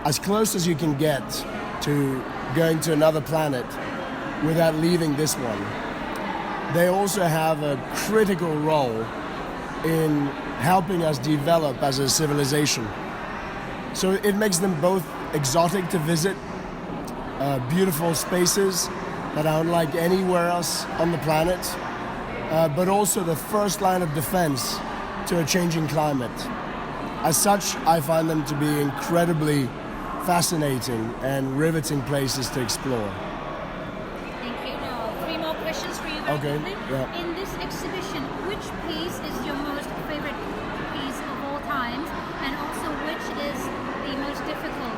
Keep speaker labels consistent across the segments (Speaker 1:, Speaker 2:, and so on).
Speaker 1: as close as you can get to going to another planet without leaving this one. They also have a critical role in helping us develop as a civilization. So it makes them both exotic to visit, beautiful spaces that are unlike anywhere else on the planet, but also the first line of defense to a changing climate. As such, I find them to be incredibly fascinating and riveting places to explore.
Speaker 2: Thank you. Now, 3 more questions for you.
Speaker 1: Okay, yeah.
Speaker 2: In this exhibition, which piece is your most favorite piece of all times, and also which is the most difficult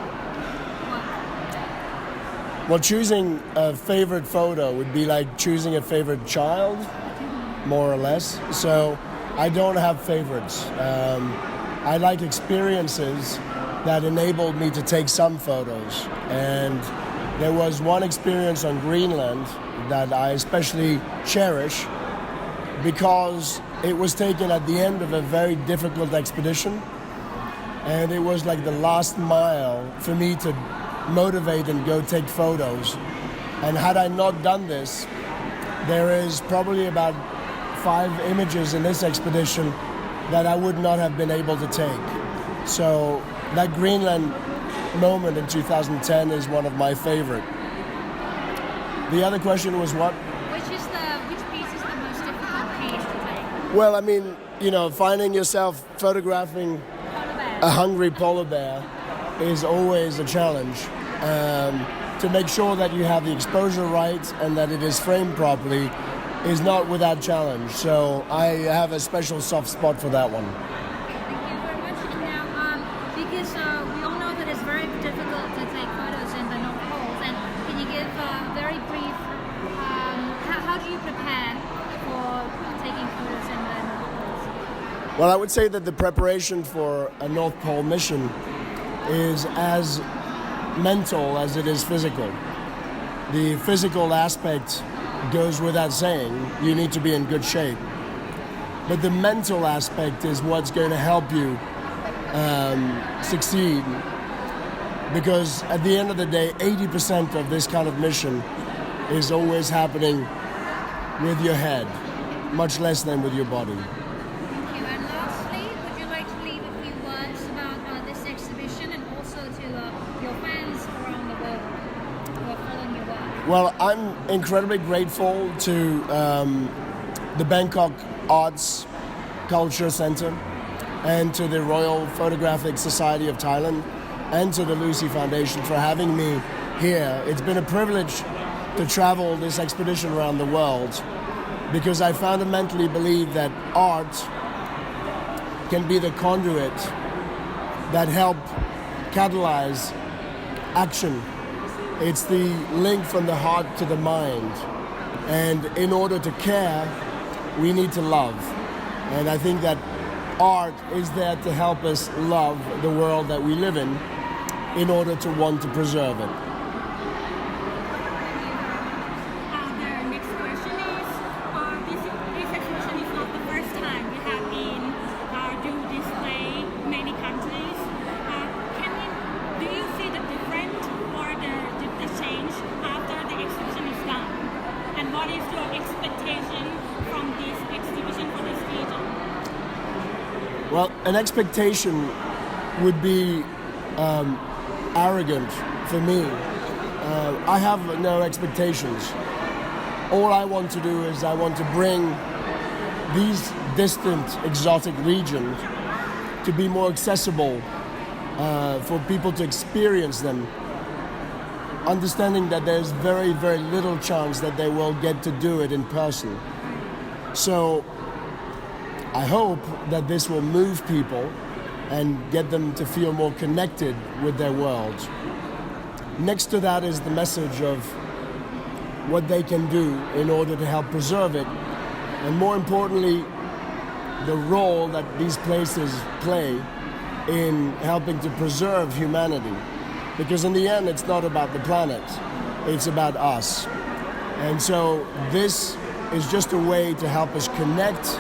Speaker 2: one?
Speaker 1: Well, choosing a favorite photo would be like choosing a favorite child, more or less. So I don't have favorites. I like experiences that enabled me to take some photos. And there was one experience on Greenland that I especially cherish because it was taken at the end of a very difficult expedition. And it was like the last mile for me to motivate and go take photos. And had I not done this, there is probably about 5 images in this expedition that I would not have been able to take. So that Greenland moment in 2010 is one of my favorite. The other question was what?
Speaker 2: Which piece is the most difficult piece to take?
Speaker 1: Well, I mean, finding yourself photographing
Speaker 2: Polar bear.
Speaker 1: a hungry polar bear is always a challenge. To make sure that you have the exposure right and that it is framed properly is not without challenge. So I have a special soft spot for that one.
Speaker 2: Thank you very much. And now, because we all know that it's very difficult to take photos in the North Pole, and can you give a very brief, how do you prepare for taking photos in the North Pole?
Speaker 1: Well, I would say that the preparation for a North Pole mission is as mental as it is physical. The physical aspect goes without saying. You need to be in good shape. But the mental aspect is what's going to help you succeed. Because at the end of the day, 80% of this kind of mission is always happening with your head, much less than with your body.
Speaker 2: Thank you. And lastly, would you like to leave a few words about this exhibition and also to your fans around the world who are following your work?
Speaker 1: Well, I'm incredibly grateful to the Bangkok Arts Culture Center and to the Royal Photographic Society of Thailand and to the Lucy Foundation for having me here. It's been a privilege to travel this expedition around the world because I fundamentally believe that art can be the conduit that help catalyze action. It's the link from the heart to the mind. And in order to care, we need to love. And I think that art is there to help us love the world that we live in order to want to preserve it.
Speaker 3: The next question is, this exhibition is not the first time you have been do display many countries. Do you see the difference or the change after the exhibition is done? And what is your expectation from this exhibition for this region?
Speaker 1: Well, an expectation would be arrogant for me. I have no expectations. All I want to do is I want to bring these distant, exotic regions to be more accessible for people to experience them, understanding that there's very, very little chance that they will get to do it in person. So I hope that this will move people and get them to feel more connected with their world. Next to that is the message of what they can do in order to help preserve it, and more importantly, the role that these places play in helping to preserve humanity. Because in the end, it's not about the planet, it's about us. And so this is just a way to help us connect